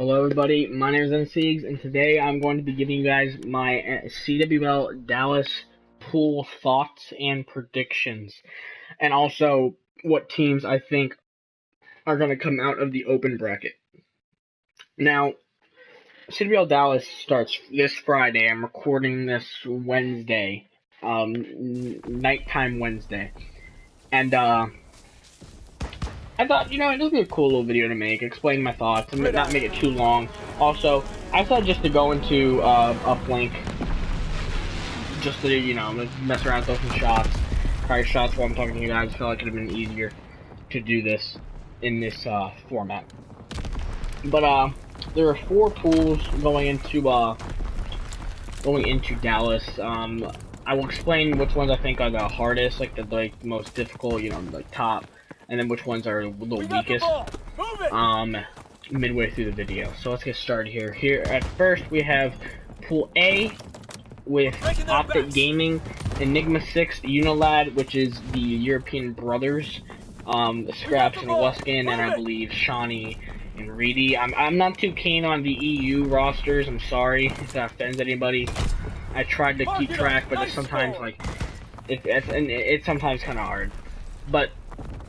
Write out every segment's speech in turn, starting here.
Hello everybody, my name is NCegs, and today I'm going to be giving you guys my CWL Dallas pool thoughts and predictions, and also what teams I think are going to come out of the open bracket. Now, CWL Dallas starts this Friday. I'm recording this Wednesday, nighttime Wednesday, and I thought, it would be a cool little video to make, explain my thoughts, and not make it too long. Also, I thought just to go into Uplink, just to, mess around, throw some shots, try shots while I'm talking to you guys. I feel like it would have been easier to do this in this format. But there are 4 pools going into Dallas. I will explain which ones I think are the hardest, like the most difficult, top. And then which ones are the weakest, midway through the video. So let's get started here. Here at first we have Pool A with Optic Gaming, Enigma 6, Unilad, which is the European brothers, Scraps and Luskin, and I believe Shawnee and Reedy. I'm not too keen on the EU rosters. I'm sorry if that offends anybody. I tried to keep track, but it's sometimes it's sometimes kind of hard. But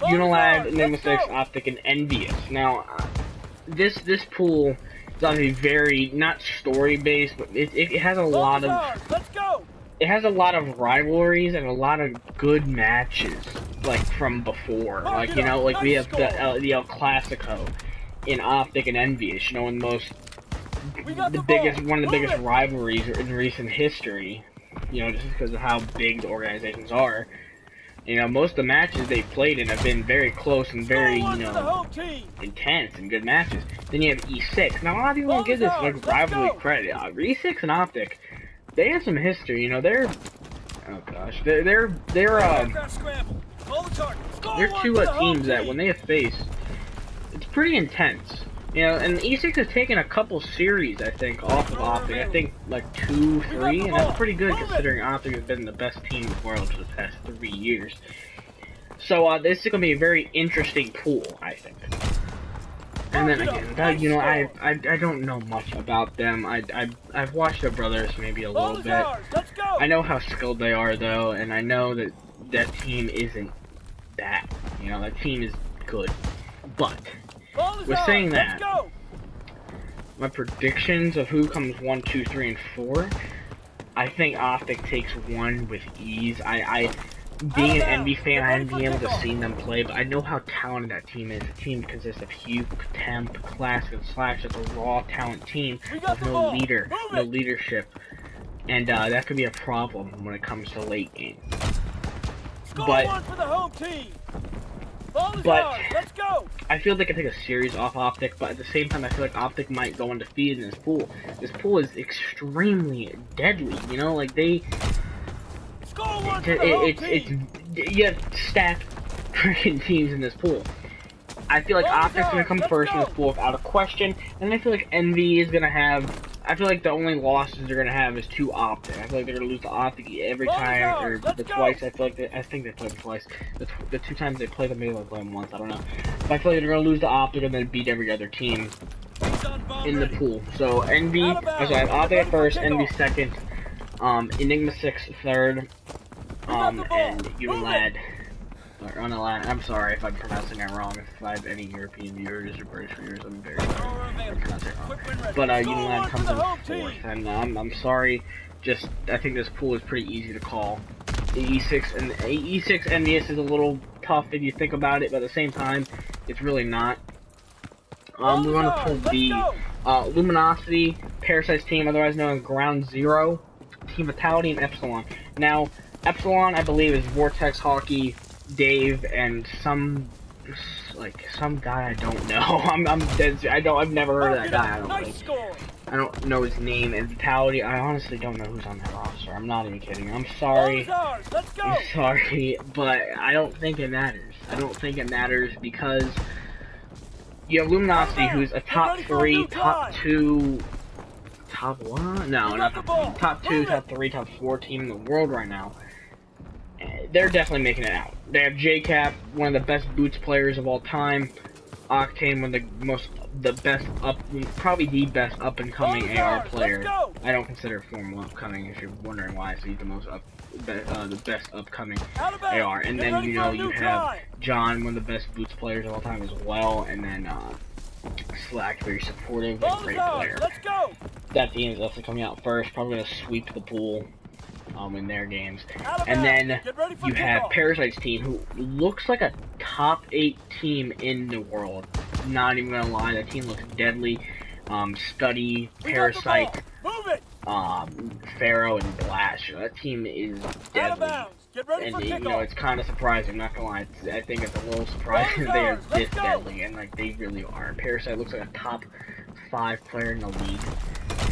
Unilad, Enigma 6, Optic, and Envious. Now, this pool is obviously very not story based, but it has a lot of rivalries and a lot of good matches, like from before. Like we have the El Clasico in Optic and Envious. One of the biggest rivalries in recent history. Just because of how big the organizations are. Most of the matches they played in have been very close and very, intense and good matches. Then you have E6. Now, a lot of people don't give this rivalry credit. E6 and Optic, they have some history. They're two teams that when they have faced, it's pretty intense. And E6 has taken a couple series, I think, off of Optic. I think, like, 2, 3, and that's pretty good considering Optic has been the best team in the world for the past 3 years. So, this is going to be a very interesting pool, I think. And then again, I don't know much about them. I've watched their brothers maybe a little bit. I know how skilled they are, though, and I know that that team isn't bad. That team is good. But with saying that, my predictions of who comes 1, 2, 3, and 4, I think Optic takes 1 with ease. Being an Envy fan, I haven't been able to see them play, but I know how talented that team is. The team consists of Hugh, Temp, Classic, and Slash. It's a raw talent team with no leader, no leadership, and that could be a problem when it comes to late game. But I feel they can take a series off Optic, but at the same time, I feel like Optic might go undefeated in this pool. This pool is extremely deadly, you have stacked freaking teams in this pool. I feel like Optic's gonna come first in this pool without a question, and I feel like Envy is gonna have. I feel like the only losses they're gonna have is to Optic. I feel like they're gonna lose to Optic every time, or the twice. I think they played them twice. The 2 times they played them, maybe they played them once. I don't know. But I feel like they're gonna lose to Optic and then beat every other team in the pool. So Envy, I have Optic at first, Envy second, Enigma 6 third, and Unilad. I'm sorry if I'm pronouncing that wrong. If I have any European viewers or British viewers, I'm very sorry if I'm pronouncing it wrong. But Unilad comes in 4th, and I'm sorry. I think this pool is pretty easy to call. The E6 Envious is a little tough if you think about it, but at the same time, it's really not. We want to pull the Luminosity Parasite's team, otherwise known as Ground Zero, Team Vitality, and Epsilon. Now, Epsilon, I believe, is Vortex Hockey, Dave, and some guy I don't know. I'm dead. I've never heard of that guy. I don't know his name. And Vitality, I honestly don't know who's on that roster. I'm not even kidding. I'm sorry. I'm sorry, but I don't think it matters. I don't think it matters because you have Luminosity, who's a top 3, top 2, top 1? No, not top 2, top 3, top 4 team in the world right now. They're definitely making it out. They have JCap, one of the best boots players of all time. Octane, one of probably the best up and coming AR player. I don't consider Formal upcoming if you're wondering why. So he's the the best upcoming AR. And then you have John, one of the best boots players of all time as well. And then Slack, very supportive and great player. That team is definitely coming out first. Probably gonna sweep the pool. In their games. And then you have Parasite's team, who looks like a top 8 team in the world. Not even gonna lie, that team looks deadly. Study, Parasite, Pharaoh, and Blast. That team is deadly. And it's kind of surprising, I'm not gonna lie. I think it's a little surprising they are this deadly, and like they really are. Parasite looks like a top 5 player in the league.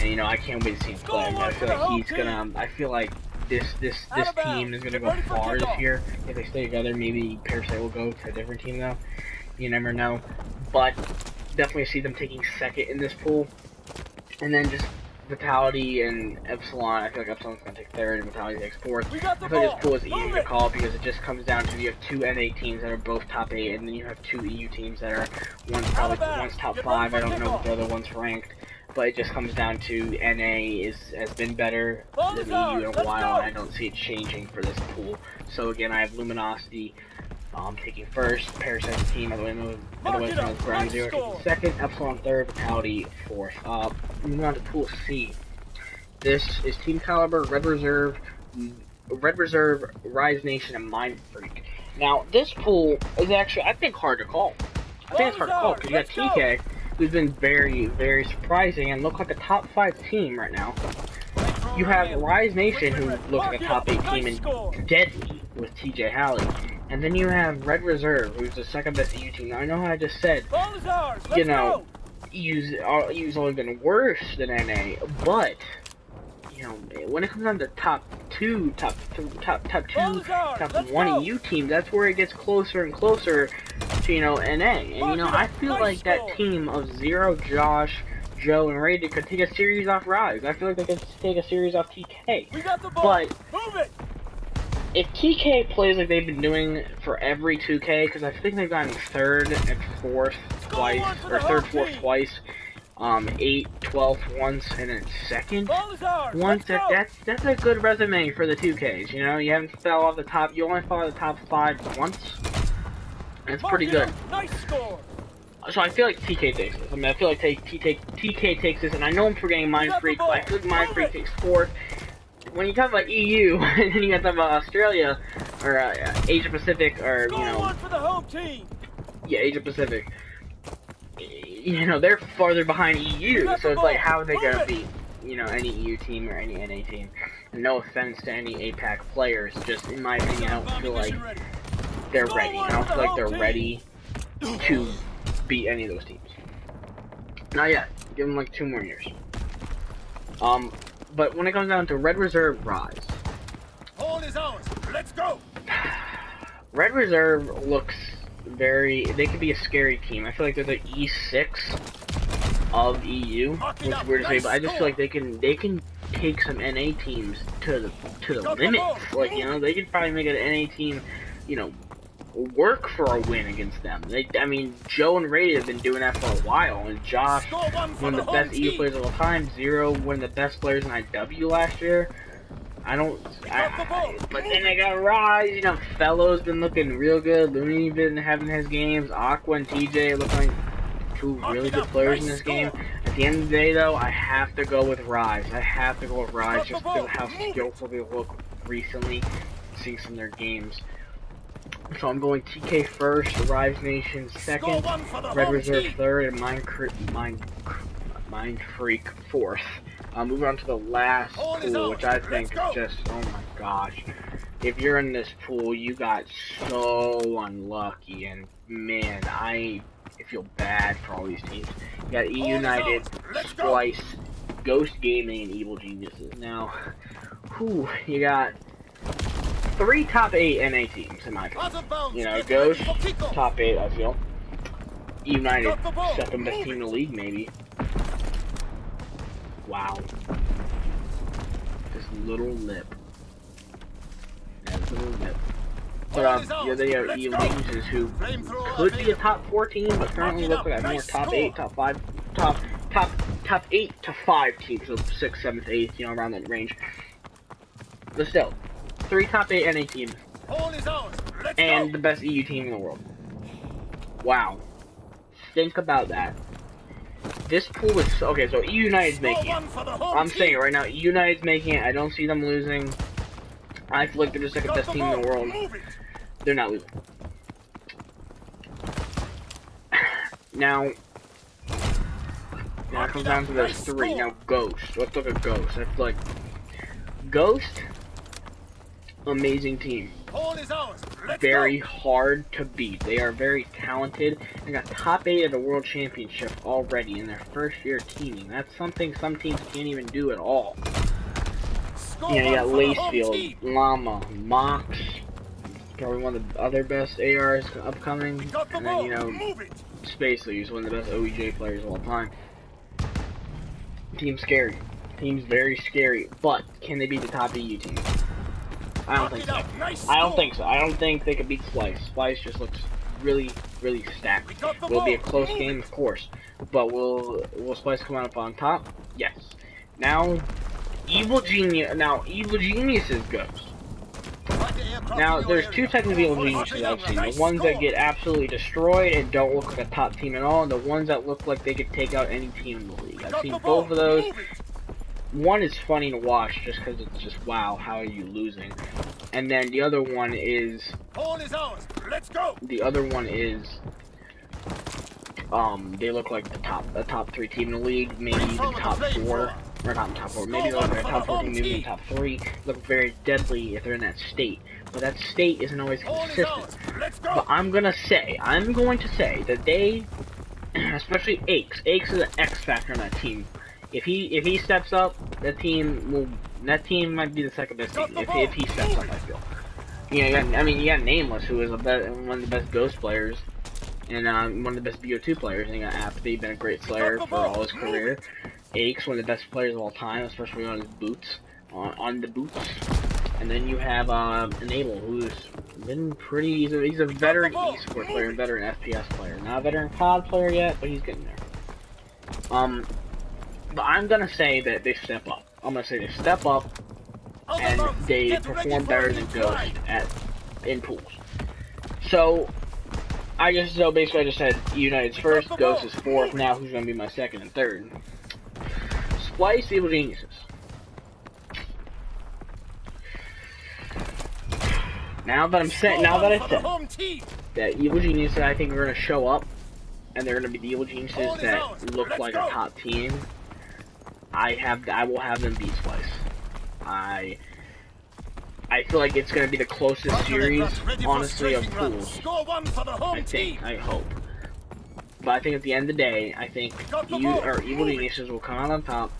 And I can't wait to see him play. I feel like he's gonna. I feel like this team is gonna go far this year if they stay together. Maybe Parasite will go to a different team though. You never know. But definitely see them taking second in this pool. And then just Vitality and Epsilon. I feel like Epsilon's gonna take third and Vitality takes fourth. I feel like this pool is easy to call because it just comes down to you have 2 NA teams that are both top 8, and then you have 2 EU teams that are one's top 5. I don't know what the other one's ranked. But it just comes down to NA has been better than EU in a while, and I don't see it changing for this pool. So again, I have Luminosity taking first, Parasite's team, otherwise known as Ground Zero, taking second, Epsilon third, Vitality fourth. Moving on to Pool C. This is Team Caliber, Red Reserve, Rise Nation, and Mind Freak. Now, this pool is actually, I think, hard to call. I think it's hard to call because you got TK, who's been very, very surprising and look like a top 5 team right now. You have Rise Nation, who looks like a top 8 team and deadly with TJ Halley. And then you have Red Reserve, who's the second best EU team. Now, I know how I just said, EU's only been worse than NA, but, when it comes down to top 1 EU team, that's where it gets closer and closer to, NA. And, I feel like that team of Zero, Josh, Joe, and Ray could take a series off Rise. I feel like they could take a series off TK. But if TK plays like they've been doing for every 2K, because I think they've gotten third and fourth twice, or third, fourth twice, 8, 12th once, and then second once. That's a good resume for the 2Ks. You haven't fell off the top. You only fell off the top 5 once. That's pretty good. Nice score. So I feel like TK takes this. I feel like TK takes this, and I know I'm forgetting Mind Freak, but I feel like Mind Freak takes fourth. When you talk about EU, and then you got to talk about Australia, or Asia Pacific, or, for the home team. Yeah, Asia Pacific. They're farther behind EU, so it's like, how are they going to beat, any EU team or any NA team? And no offense to any APAC players, just in my opinion, I don't feel like they're ready. I don't feel like they're ready to beat any of those teams. Not yet. Give them like 2 more years. But when it comes down to Red Reserve, Rise. All is ours. Let's go. Red Reserve looks they could be a scary team. I feel like they're the E6 of EU, which is weird to say, but I just feel like they can take some NA teams to the limit. Like, they could probably make an NA team, work for a win against them. Joe and Ray have been doing that for a while, and Josh, one of the best EU players of all time, Zero, one of the best players in IW last year. But then they got Rise, Fellows been looking real good, Looney been having his games, Aqua and TJ look like 2 really good players in this game. At the end of the day, though, I have to go with Rise. I have to go with Rise just because of how skillful they look recently, seeing some of their games. So I'm going TK first, Rise Nation second, Red Reserve third, and Mind Freak fourth. Moving on to the last pool, which I think is just, oh my gosh. If you're in this pool, you got so unlucky, and man, I feel bad for all these teams. You got E United, Splice, Ghost Gaming, and Evil Geniuses. Now, you got 3 top 8 NA teams, in my opinion. Ghost, top 8, I feel. E United, second best team in the league, maybe. Wow. This little lip. That little lip. They have EU Geniuses who could be a top 4 team, but currently look like more top 8, top 5, top 8 to 5 teams, so 6th, 7th, 8th, you know, around that range. But still, 3 top 8 NA teams, and the best EU team in the world. Wow. Think about that. This pool is okay. So EU United's making it. I'm saying it right now. EU United's making it. I don't see them losing. I feel like they're just like the best team in the world. They're not losing. Now it comes down to those 3. Now Ghost. Let's look at Ghost. I feel like Ghost, amazing team. Very hard to beat. They are very talented. They got top 8 at the World Championship already in their first year teaming. That's something some teams can't even do at all. You know, you got Lacefield, Llama, Mox, probably one of the other best ARs upcoming, and then, you know, Spacely, who's one of the best OEJ players of all time. Team's scary. Team's very scary, but can they beat the top EU team? I don't think so. I don't think so. I don't think they could beat Splice. Splice just looks really, really stacked. Will be a close game, of course, but will Splice come out on top? Yes. Now, Evil Genius is Ghost. Now, there's 2 types of Evil Geniuses I've seen. The ones that get absolutely destroyed and don't look like a top team at all, and the ones that look like they could take out any team in the league. I've seen both of those. One is funny to watch just because it's just, wow, how are you losing? And then the other one is they look like the top 3 team in the league, maybe the top 4, or not top 4, maybe they're the top 4 team, maybe the top 3. Look very deadly if they're in that state, but that state isn't always consistent. But I'm going to say that they, especially Aches is an X factor in that team. If he steps up, that team might be the second best team. If he steps up, I feel. You know, you got Nameless, who is one of the best Ghost players, and one of the best BO2 players. And you got Apathy, been a great player for all his career. Aches, one of the best players of all time, especially on his boots, on the boots. And then you have Enable, who's been pretty. He's a veteran esports player, and veteran FPS player. Not a veteran COD player yet, but he's getting there. But I'm gonna say that they step up. I'm gonna say they step up, and they perform better than Ghost in pools. So basically I just said United's first, Ghost is 4th. Now who's gonna be my 2nd and 3rd? Splice, Evil Geniuses. Now that I said that Evil Geniuses, I think are gonna show up, and they're gonna be the Evil Geniuses that look like a top team. I will have them beat Splice. I feel like it's gonna be the closest series, honestly, of pools. I hope. But I think at the end of the day, I think Evil Geniuses will come out on top,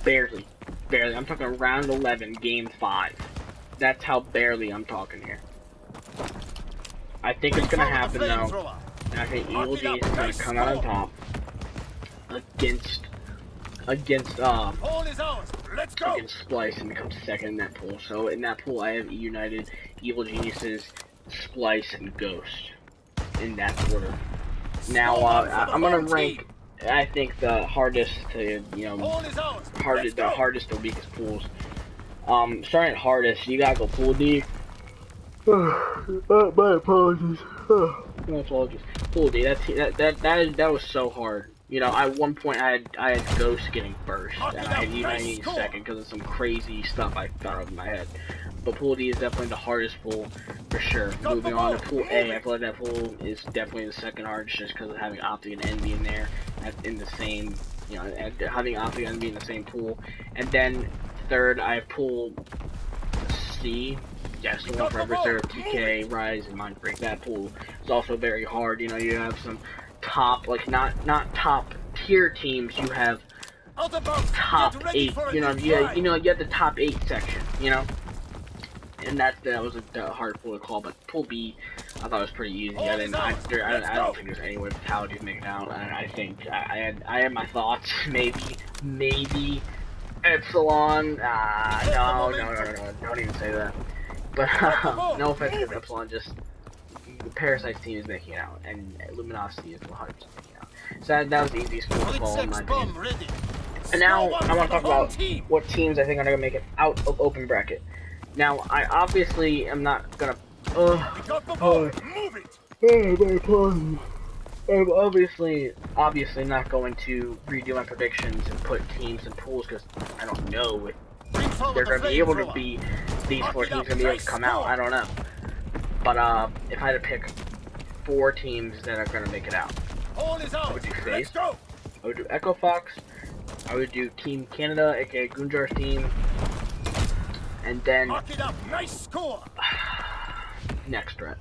barely. I'm talking round 11, game 5. That's how barely I'm talking here. I think it's gonna happen though, and I think Evil Genius is gonna come out on top against Splice and become 2nd in that pool. So in that pool, I have United, Evil Geniuses, Splice, and Ghost in that order. Now I'm gonna rank, I think, the hardest to the hardest to weakest pools. Starting at hardest, you gotta go pool D. My apologies. My apologies. Pool D. That was so hard. You know, at one point I had Ghost getting first, and I had United 2nd because of some crazy stuff I thought of in my head. But Pool D is definitely the hardest pool, for sure. Moving on to Pool A, I feel like that pool is definitely the 2nd hardest just because of having Optic and Envy in there, in the same, you know, having Optic and Envy in the same pool. And then 3rd, I have Pool C. Yes, the one for Reserve, TK, Rise, and Mindbreak. That pool is also very hard. You know, you have some top, like, not top tier teams, you have top 8, you know, you have the top 8 section, you know, and that was a hard pool to call. But Pool B, I thought it was pretty easy. I don't think there's any way fatalities make it out, and I think I had my thoughts. Maybe Epsilon. No, don't even say that. But no offense to Epsilon, just the Parasite's team is making it out, and Luminosity is 100% making it out. So that was the easiest pool to call in my opinion. And now I want to talk about what teams I think are going to make it out of open bracket. Now I obviously am not gonna. I'm obviously not going to redo my predictions and put teams in pools because I don't know if they're going to be able to be, these 4 teams going to be able to come out. I don't know. But if I had to pick 4 teams that are going to make it out, I would do FaZe, I would do Echo Fox, I would do Team Canada, aka Gunjar's team, and then next threat.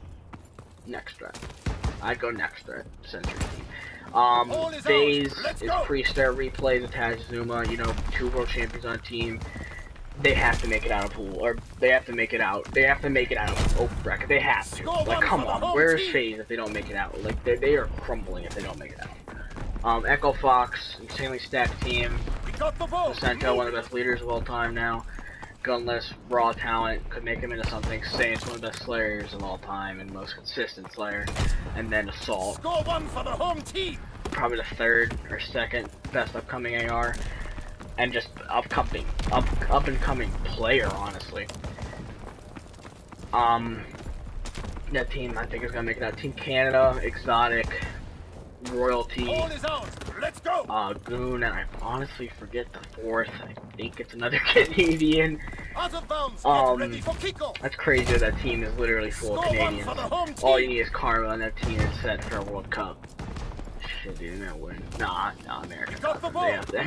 I'd go next threat, Sentry team. FaZe is Priester, Replays, Attach Zuma, you know, 2 world champions on a team. They have to make it out of pool, or they have to make it out. They have to make it out of open bracket. They have to. Like, come on, where's FaZe if they don't make it out? Like, they are crumbling if they don't make it out. Echo Fox, insanely stacked team. Vicento, one of the best leaders of all time now. Gunless, raw talent, could make him into something. Saints, one of the best slayers of all time and most consistent slayer. And then Assault, Score 1 for the home team. probably the 3rd or 2nd best upcoming AR. And just up and coming player, honestly. That team I think is gonna make it out. Team Canada, Exotic, Royalty, Let's go. Goon, and I honestly forget the 4th. I think it's another Canadian. That's crazy that that team is literally full of Canadians. All you need is Karma and that team is set for a World Cup. Shit, dude, they're gonna win. Nah, America.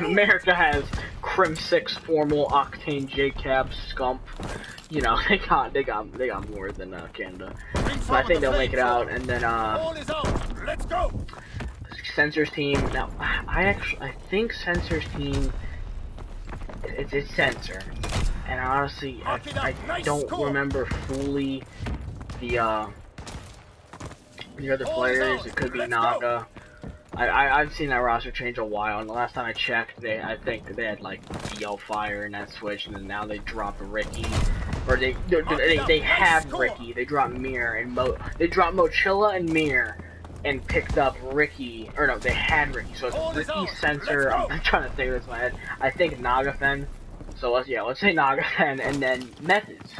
America has Crim 6, Formal, Octane, JCap, Scump. You know, they got more than Canada. So I think they'll make it out, and then Let's go. Censor's team. Now, I think Censor's team. It's Censor, and honestly, I don't remember fully the other players. It could be Naga. I've seen that roster change a while, and the last time I checked, I think they had like DL Fire in that switch, and then now they dropped Ricky, or they have Ricky. They dropped Mir and they dropped Mochilla and Mir, and picked up Ricky, or no, they had Ricky. So it's Ricky, Censor. I'm trying to think of this in my head. I think Nagafen. So let's say Nagafen, and then Methods.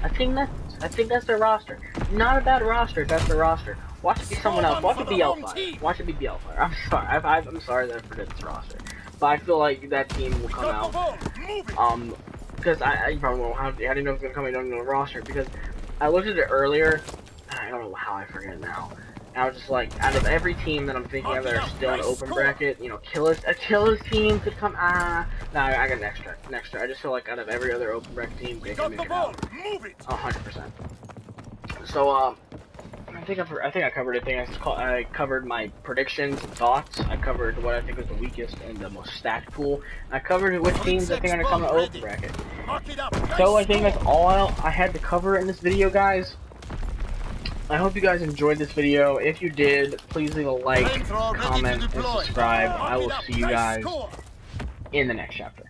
I think that's their roster. Not a bad roster. That's their roster. Watch it be someone else. Watch it be L5. Watch it be BL5. I'm sorry. I'm sorry that I forget this roster. But I feel like that team will come out. Because I probably won't. How do you know it's gonna come? I don't know the roster because I looked at it earlier. And I don't know how I forget now. And I was just like, out of every team that I'm thinking of that are still in open bracket, you know, Killa's team could come. Nah, I got next try. I just feel like out of every other open bracket team, they can make it out. 100%. So I think I covered everything. I covered my predictions and thoughts. I covered what I think was the weakest and the most stacked pool. I covered which teams I think are gonna come to open bracket. So I think that's all I had to cover in this video, guys. I hope you guys enjoyed this video. If you did, please leave a like, comment, and subscribe. I will see you guys in the next chapter.